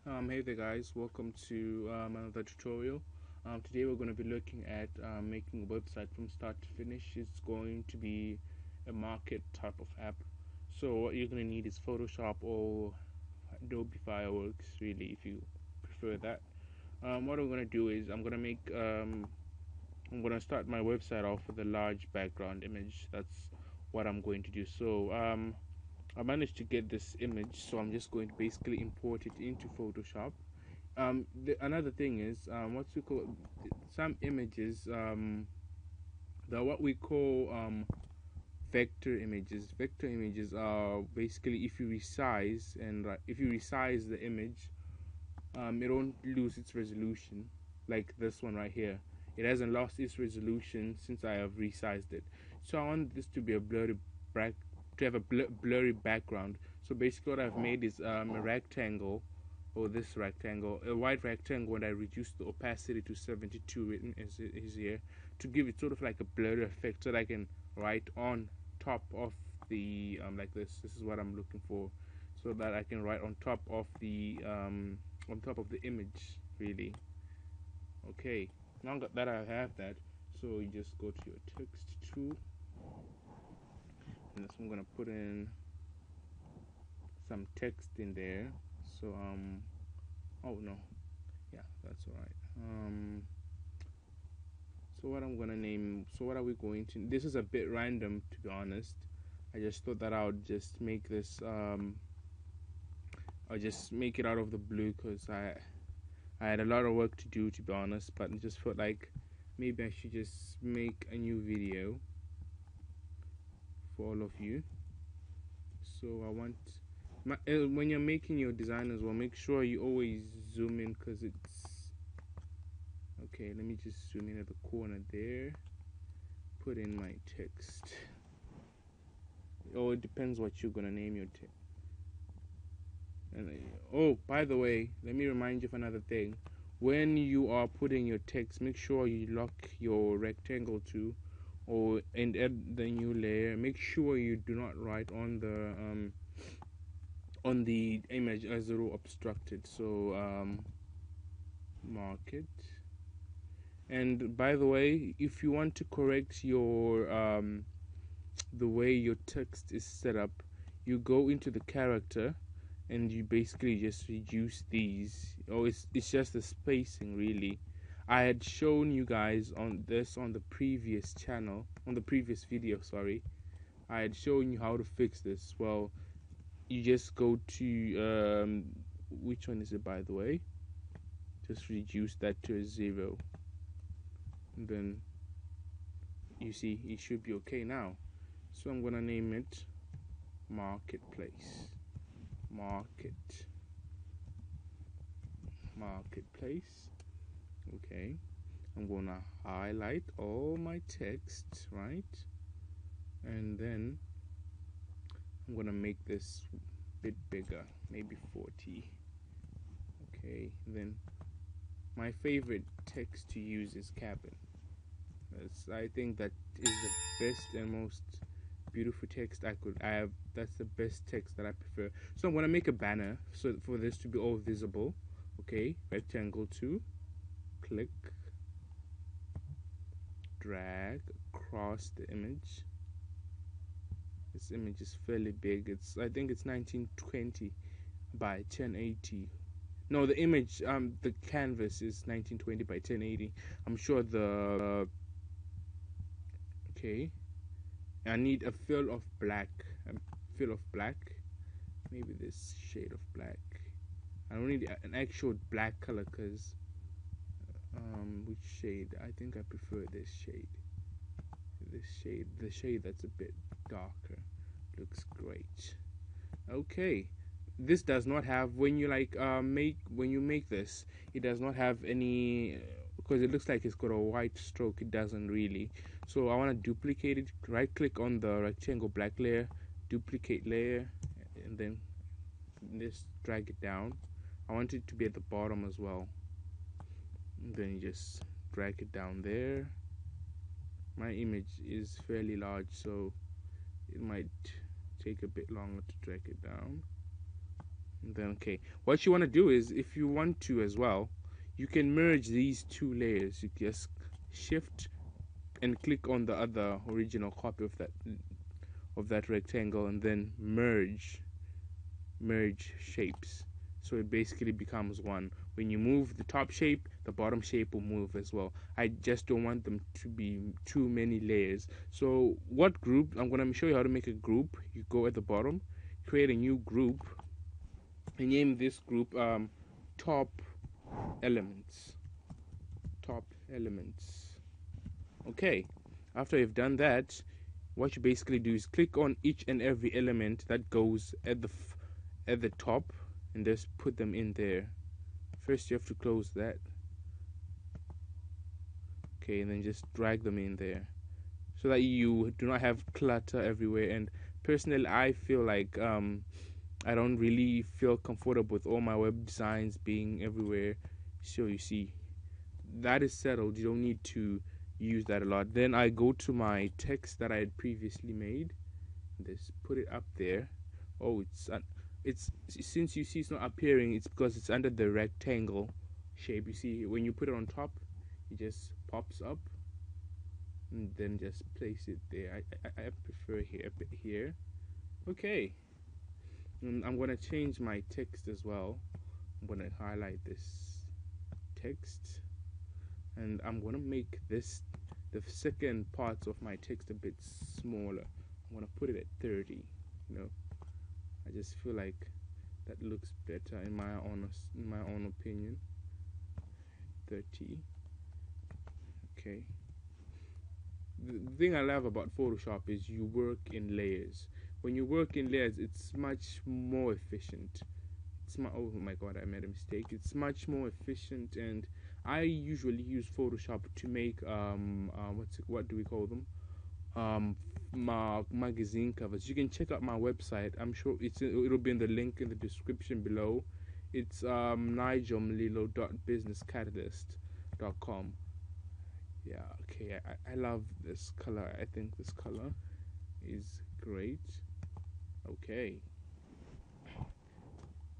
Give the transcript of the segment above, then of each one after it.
Hey there guys, welcome to another tutorial. Today we're going to be looking at making a website from start to finish. It's going to be a market type of app. So what you're going to need is Photoshop or Adobe Fireworks, really, if you prefer that. What I'm going to do is I'm going to start my website off with a large background image. That's what I'm going to do. So I managed to get this image, so I'm just going to basically import it into Photoshop. Another thing is what's we call some images they're what we call vector images. Vector images are basically if you resize and if you resize the image, it won't lose its resolution like this one right here. It hasn't lost its resolution since I have resized it. So I want this to be a to have a blurry background. So basically what I've made is a rectangle, or this rectangle, a white rectangle, and I reduced the opacity to 72 written as it is here, to give it sort of like a blurry effect so that I can write on top of the like this is what I'm looking for, so that I can write on top of the image, really. Okay, now that I have that, so you just go to your text tool, and so I'm gonna put in some text in there. So oh no, yeah, that's all right. So what I'm gonna name, so what are we going to, this is a bit random, to be honest. I just thought that I would just make this I'll just make it out of the blue because I had a lot of work to do, to be honest, but I just felt like maybe I should just make a new video for all of you. So I want when you're making your design as well, make sure you always zoom in, because it's okay. Let me just zoom in at the corner there, put in my text. Oh, it depends what you're gonna name your text. And oh, by the way, let me remind you of another thing. When you are putting your text, make sure you lock your rectangle too, or and add the new layer. Make sure you do not write on the image as a row obstructed. So mark it. And by the way, if you want to correct your the way your text is set up, you go into the character and you basically just reduce these. Oh, it's just the spacing, really. I had shown you guys on this on the previous channel, on the previous video, sorry. I had shown you how to fix this. Well, you just go to which one is it, by the way? Just reduce that to a 0, and then you see it should be okay now. So I'm gonna name it Marketplace. Marketplace. Okay, I'm gonna highlight all my text, right? And then I'm gonna make this a bit bigger, maybe 40. Okay, then my favorite text to use is cabin. I think that is the best and most beautiful text I have. That's the best text that I prefer. So I'm gonna make a banner so for this to be all visible. Okay, rectangle 2, click, drag across the image. This image is fairly big. I think it's 1920 by 1080. No, the image, the canvas is 1920 by 1080. I'm sure the okay. I need a fill of black. A fill of black. Maybe this shade of black. I don't need an actual black color, because which shade? I think I prefer this shade. This shade, the shade that's a bit darker, looks great. Okay, this does not have, when you make this, it does not have any, because it looks like it's got a white stroke. It doesn't really. So I want to duplicate it. Right click on the rectangle black layer, duplicate layer, and then just drag it down. I want it to be at the bottom as well, and then you just drag it down there. My image is fairly large, so it might take a bit longer to drag it down. And then okay, what you want to do is, if you want to as well, you can merge these two layers. You just shift and click on the other original copy of that rectangle, and then merge shapes, so it basically becomes one. When you move the top shape, the bottom shape will move as well. I just don't want them to be too many layers. So what group, I'm going to show you how to make a group. You go at the bottom, create a new group, and name this group top elements. Okay, after you've done that, what you basically do is click on each and every element that goes at the top, and just put them in there. First you have to close that. Okay, and then just drag them in there so that you do not have clutter everywhere. And personally, I feel like I don't really feel comfortable with all my web designs being everywhere. So you see, that is settled. You don't need to use that a lot. Then I go to my text that I had previously made, just put it up there. Oh, it's since you see it's not appearing, it's because it's under the rectangle shape. You see, when you put it on top, it just pops up, and then just place it there. I prefer here. Okay, and I'm gonna change my text as well. I'm gonna highlight this text, and I'm gonna make the second parts of my text a bit smaller. I'm gonna put it at 30. I just feel like that looks better in my own opinion. 30. Okay. The thing I love about Photoshop is you work in layers. When you work in layers, it's much more efficient. Oh my god, I made a mistake. It's much more efficient, and I usually use Photoshop to make what do we call them? Magazine covers. You can check out my website. I'm sure it'll be in the link in the description below. It's nigelmlilo.businesscatalyst.com. Yeah, okay. I love this color. I think this color is great. Okay.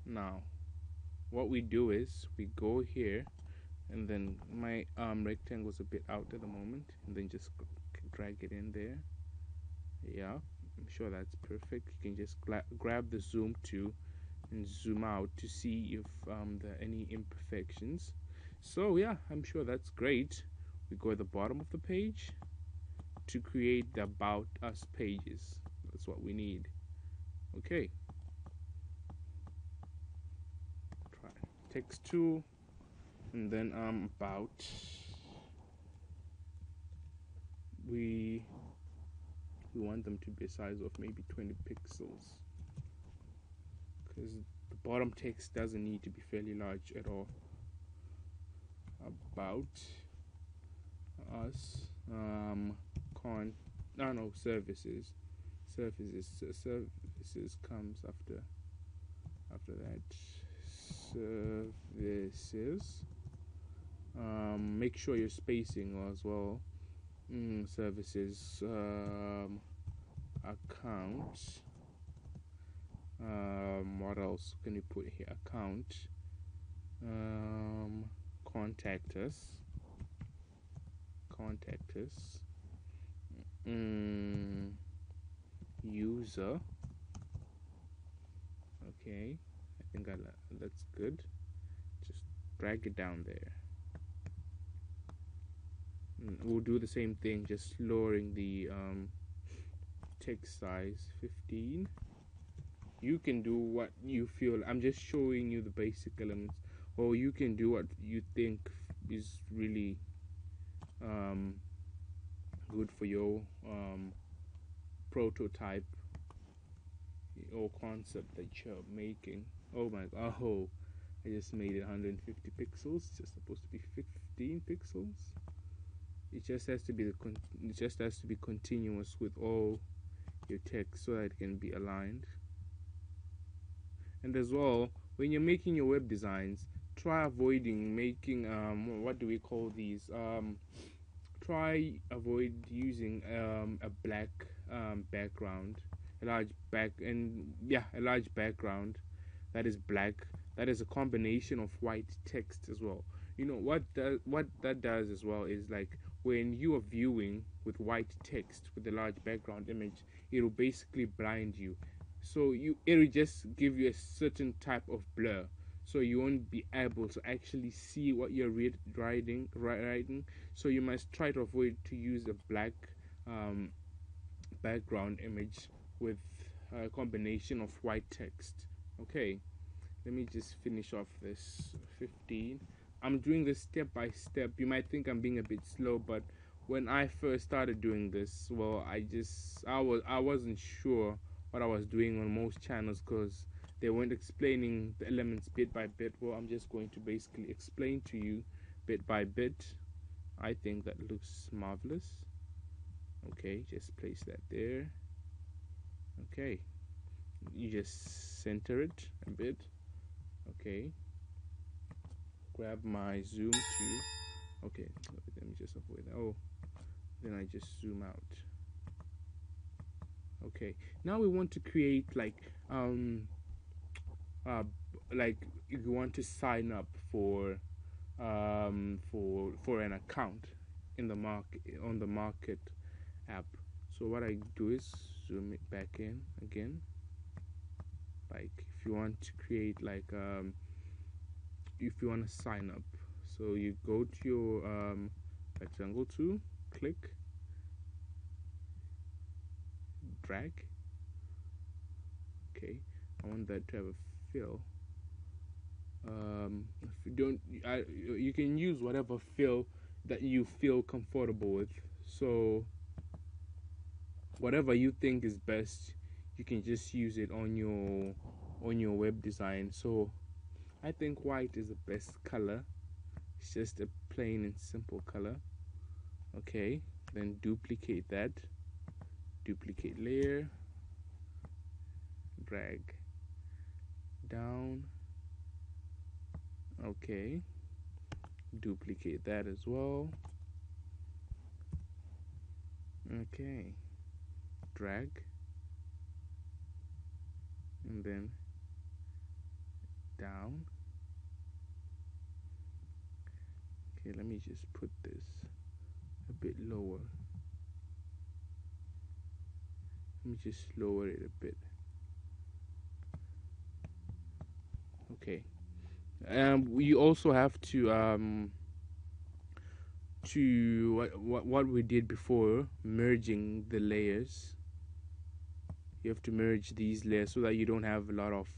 Now, what we do is we go here, and then my rectangle's a bit out at the moment, and then just drag it in there. Yeah, I'm sure that's perfect. You can just grab the zoom tool and zoom out to see if there are any imperfections. So yeah, I'm sure that's great. We go at the bottom of the page to create the About Us pages. That's what we need. Okay. Try text tool, and then about. We want them to be a size of maybe 20 pixels, because the bottom text doesn't need to be fairly large at all. About us, services. Services comes after that. Services. Make sure you're spacing as well. Services. Account. What else can you put here? Account. Contact us. User. Okay, I think that's good. Just drag it down there. We'll do the same thing, just lowering the text size 15. You can do what you feel. I'm just showing you the basic elements, or you can do what you think is really good for your prototype or concept that you're making. Oh my god, I just made it 150 pixels. It's just supposed to be 15 pixels. It just has to be continuous with all your text so that it can be aligned. And as well, when you're making your web designs, try avoiding making what do we call these? Try avoid using a black background, a large background that is black, that is a combination of white text as well. What that does as well is, like, when you are viewing with white text with a large background image, it'll basically blind you. So it'll just give you a certain type of blur, so you won't be able to actually see what you're writing. So you must try to avoid to use a black um, background image with a combination of white text. Okay, let me just finish off this 15. I'm doing this step by step. You might think I'm being a bit slow, but when I first started doing this, well, I wasn't sure what I was doing on most channels, because they weren't explaining the elements bit by bit. Well, I'm just going to basically explain to you bit by bit. I think that looks marvelous. Okay, just place that there. Okay, you just center it a bit. Okay, grab my zoom to. Okay, let me just avoid that. Oh, then I just zoom out. Okay, now we want to create like if you want to sign up for an account in the market, on the market app. So what I do is zoom it back in again. Like, if you want to create if you want to sign up, so you go to your rectangle tool, click, drag. Okay, I want that to have a fill. If you don't, you can use whatever fill that you feel comfortable with. So whatever you think is best, you can just use it on your web design. So I think white is the best color. It's just a plain and simple color. Okay, then duplicate that, duplicate layer, drag down. Okay, duplicate that as well. Okay, drag, and then down. Okay, let me just put this a bit lower. Let me just lower it a bit. Okay. We also have to what we did before, merging the layers. You have to merge these layers so that you don't have a lot of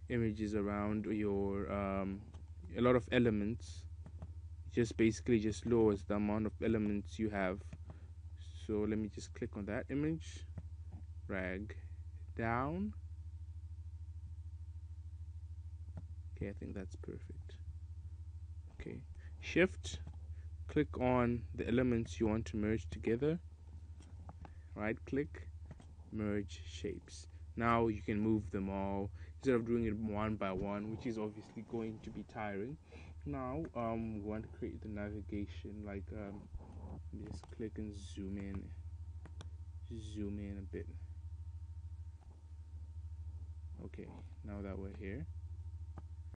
images around your a lot of elements. Just basically just lowers the amount of elements you have. So let me just click on that image, drag down. Okay, I think that's perfect. Okay, shift, click on the elements you want to merge together, right click, merge shapes. Now you can move them all instead of doing it one by one, which is obviously going to be tiring. Now we want to create the navigation, like just click and zoom in a bit. Okay, now that we're here,